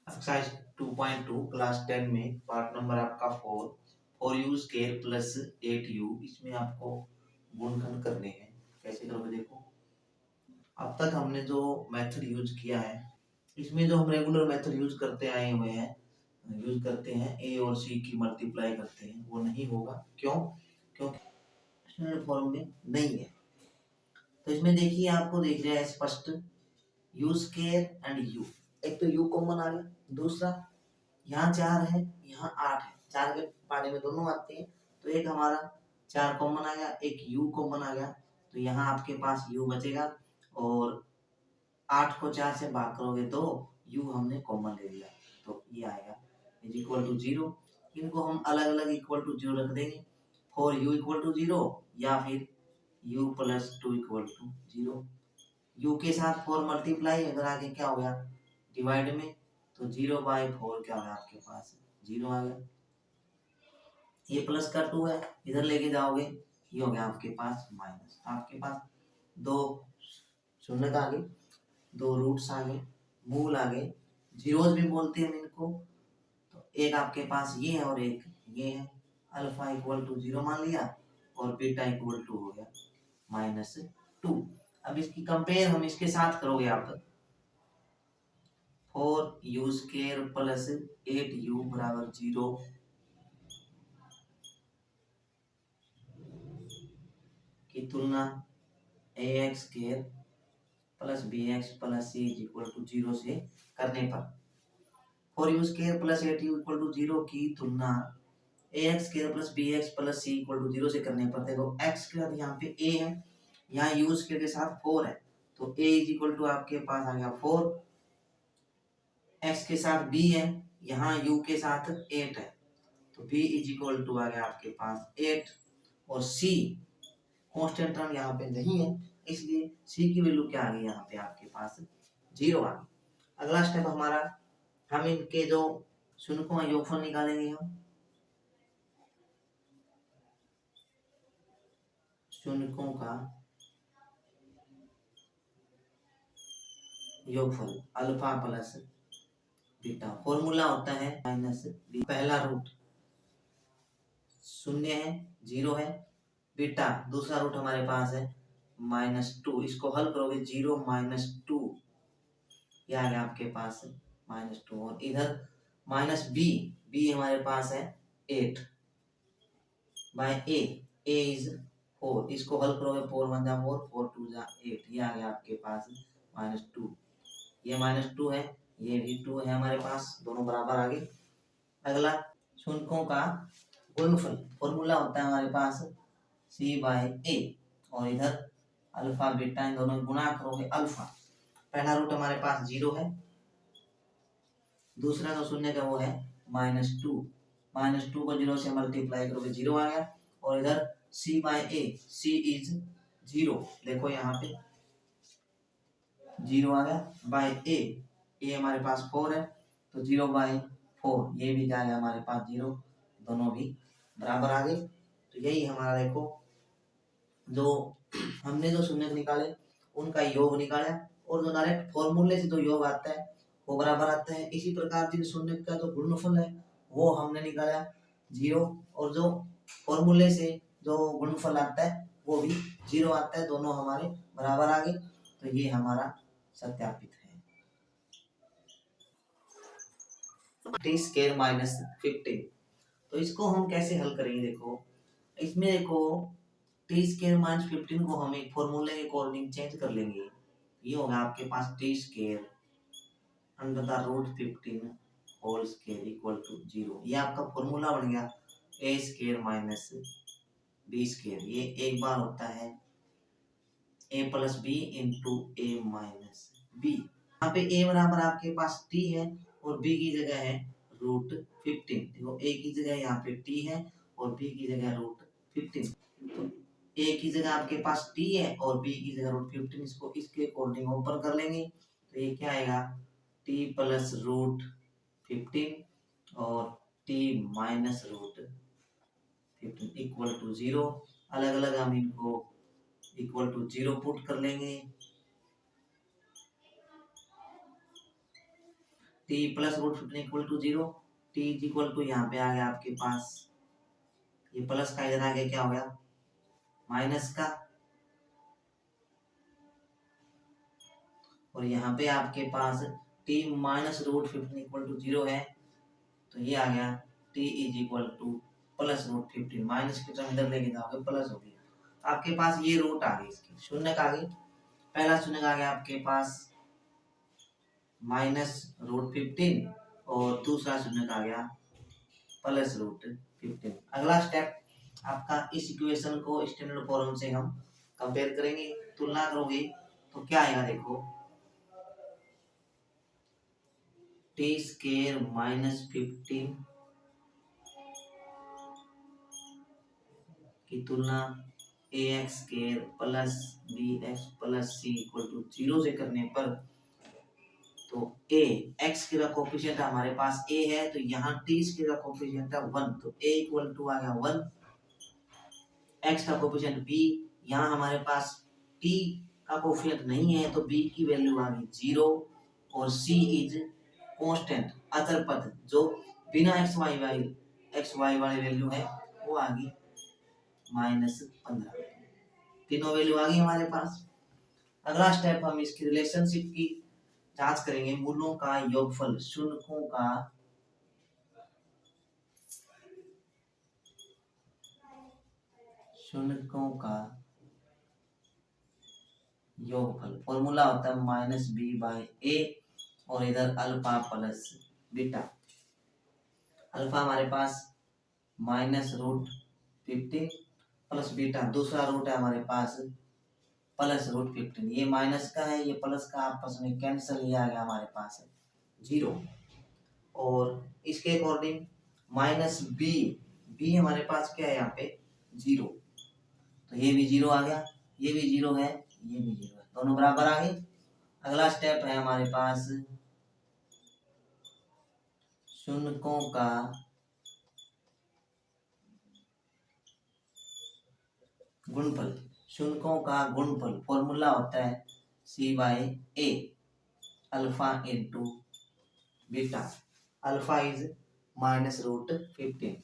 Exercise 2.2 class 10 में part number आपका 4 you square plus 8u। इसमें आपको गुणनखंड करने हैं। कैसे करोगे देखो। अब तक हमने जो मेथड यूज किया है, इसमें जो हम रेगुलर मेथड यूज करते आए हुए हैं, यूज करते हैं ए और सी की मल्टीप्लाई करते हैं, वो नहीं होगा। क्यों? क्योंकि स्टैंडर्ड फॉर्म में नहीं है। तो इसमें देखिए, आपको देख रहा है स्पष्ट यू स्केयर एंड यू। एक तो यू कॉमन आ गया, दूसरा यहाँ 4 है, यहाँ 8 है। 4 के पाने में दोनों आते हैं, तो एक हमारा 4 कॉमन आ गया, एक u कॉमन आ गया। तो यहाँ आपके पास u बचेगा और 8 को 4 से भाग करोगे तो u हमने कॉमन ले लिया, तो ये आएगा इज इक्वल टू 0। इनको हम अलग अलग इक्वल टू 0 रख देंगे। फॉर u इक्वल टू 0 या फिर u plus 2 equal to 0। u के साथ 4 मल्टीप्लाई, अगर आगे क्या हो गया डिवाइड में, तो 0/4 क्या होगा आपके पास 0 आ गया। ये प्लस का 2 है, इधर लेके जाओगे ये हो गया आपके पास माइनस। आपके पास दो शून्य का आगे, दो रूट्स आगे, मूल आगे, जीरोस भी बोलते हैं इनको। तो एक आपके पास ये है और एक ये है। अल्फा इक्वल टू 0 मान लिया और बीटा इक्वल टू हो गया -2। अब इसकी कंपेयर हम इसके साथ करोगे आप, 4u स्क्वायर प्लस 8u बराबर 0 की तुलना ax square plus bx plus c is equal to 0 से करने पर, 4u square plus 8u equal to 0 की तुलना ax square plus bx plus c equal to 0 से करने पर, देखो x के साथ यहाँ पे a है, यहाँ u स्क्वायर के साथ 4 है, तो a इज इक्वल टू आपके पास आ गया 4। x के साथ b है, यहाँ u के साथ 8 है, तो b इज इक्वल टू आ गया आपके पास 8। और c कांस्टेंट टर्म यहाँ पे नहीं है, इसलिए c की वैल्यू क्या आ गई यहाँ पे आपके पास 0 आ गई। अगला स्टेप हमारा, हम इनके जो शून्यों का योगफल निकालेंगे। हम शून्यों का योगफल अल्फा प्लस बीटा, फॉर्मूला होता है माइनस बी। पहला रूट शून्य है, 0 है, बीटा दूसरा रूट हमारे पास है -2। इसको हल करोगे 0 -2, ये आ गया आपके पास -2। और इधर माइनस बी, बी हमारे पास है 8 बाय ए इज 4। इसको हल करोगे 4 1 जा 4, 4 2 जा 8, ये आ गया आपके पास -2। ये -2 है, ये भी 2 है हमारे पास, दोनों बराबर आ गए। अगला शून्यों का गुणनफल, फॉर्मूला होता है हमारे पास c/a, और इधर अल्फा बीटा, इन दोनों गुणा करोगे अल्फा। पहला रूट हमारे पास 0 है, दूसरा जो शून्य का वो है -2। -2 को 0 से मल्टीप्लाई करोगे 0 आ गया। और इधर c/a, c इज 0, देखो यहाँ पे 0 आ गया, बाय a हमारे पास 4 है, तो 0/4, ये भी क्या है हमारे पास 0, दोनों भी बराबर आ गए। तो यही हमारा देखो, जो हमने जो शून्य निकाले उनका योग निकाला, और जो डायरेक्ट फॉर्मूले से जो योग आता है वो बराबर आता है। इसी प्रकार जिन शून्य का जो गुणनफल है वो हमने निकाला 0, और जो फॉर्मूले से जो गुणनफल आता है वो भी 0 आता है, दोनों हमारे बराबर आ गए। तो ये हमारा सत्यापित है। टी स्केयर -15, तो इसको हम कैसे हल करेंगे देखो। इसमें देखो टी स्केयर -15 को हम एक फॉर्मूले के अकॉर्डिंग चेंज कर लेंगे। ये होगा आपके पास T square under the root 15 whole square equal to 0। ये आपका फॉर्मूला बन गया A square minus B square. ये एक बार होता है A plus B into A minus B. यहाँ पे ए बराबर आपके पास टी है और बी की जगह है √15। देखो ए की जगह यहाँ पे टी है और बी की जगह √15। तो ए की जगह आपके पास टी है और बी की जगह √15, इसको इसके अकॉर्डिंग ओपन कर लेंगे। तो ये क्या आएगा टी प्लस √15 और टी माइनस √15 इक्वल टू 0। अलग अलग हम इनको इक्वल टू 0 पुट कर लेंगे। T plus root 15 equal to 0, T is equal to यहाँ पे आ गया आपके पास, ये प्लस का इधर आ गया क्या हो गया माइनस का, और यहाँ पे आपके पास T minus root 15 equal to 0 है, तो ये आ गया T is equal to plus root 15, minus की टर्म इधर लेके जाओगे प्लस हो गया, आपके पास ये रूट आ गई, इसकी शून्य आ गई, पहला शून्य आ गया आपके पास माइनस रूट 15 और दूसरा शून्य आ गया प्लस रूट 15। अगला स्टेप आपका इस इक्वेशन को स्टैंडर्ड फॉर्म से हम कंपेयर करेंगे, तुलना करोगे तो क्या आएगा देखो, टी स्केयर माइनस 15 की तुलना A X square plus B X plus C equal to 0 से करने पर, तो ए एक्स का कोफिशिएंट हमारे पास ए है, तो यहाँ टी स्केयर का कोफिशिएंट है 1, तो ए इक्वल टू आ गया 1, एक्स का कोफिशिएंट बी, यहाँ हमारे पास टी का कोफिशिएंट नहीं है तो बी की वैल्यू आ गई 0, और सी इज कांस्टेंट अचर पद जो बिना एक्स वाई वाली वैल्यू है वो आ गई -15, तीनों वैल्यू आ गई हमारे पास। अगला स्टेप हम इसकी रिलेशनशिप की जांच करेंगे, मूलों का योगफल शून्यों का योगफल, फॉर्मूला होता है माइनस बी बाई ए, और इधर अल्फा प्लस बीटा, अल्फा हमारे पास माइनस रूट 15 प्लस बीटा, दूसरा रूट है हमारे पास प्लस रूट 15, ये माइनस का है ये प्लस का आपस में कैंसिल, ये आ गया हमारे पास 0, और इसके अकॉर्डिंग माइनस बी, बी हमारे पास क्या है यहाँ पे 0, तो ये भी 0 आ गया, ये भी 0 है, ये भी 0 है, दोनों बराबर आ गए। अगला स्टेप है हमारे पास शून्यों का गुणनफल, शून्यों का गुणनफल फॉर्मूला होता है C by A alpha into beta, alpha is minus root 15,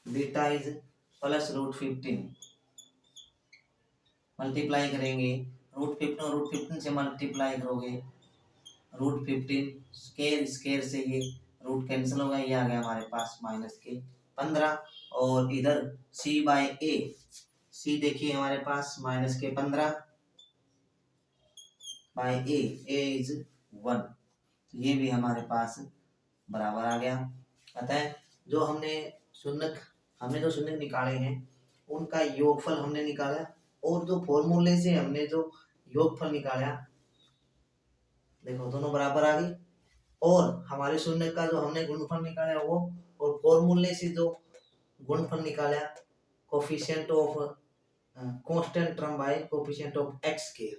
beta is plus root 15, multiply करेंगे रूट 15 और रूट 15 से मल्टीप्लाई करोगे रूट 15, स्केयर स्केयर से ये रूट कैंसिल होगा, ये आ गया हमारे पास माइनस के 15, और इधर सी बाई ए, सी देखिए हमारे पास माइनस के 15 बाई ए इज 1, तो ये भी हमारे पास बराबर आ गया। अतः जो हमने जो शून्य निकाले हैं उनका योगफल हमने निकाला, और जो फॉर्मूले से हमने जो योगफल निकाला देखो दोनों बराबर आ गई, और हमारे शून्य का जो हमने गुणनफल निकाला वो, और फॉर्मूले से जो गुणनफल निकाला coefficient of constant term by coefficient of x के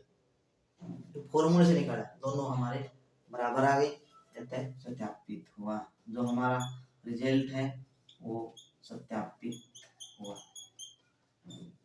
फॉर्मूले से निकाला, दोनों हमारे बराबर आ गए, सत्यापित हुआ, जो हमारा रिजल्ट है वो सत्यापित हुआ।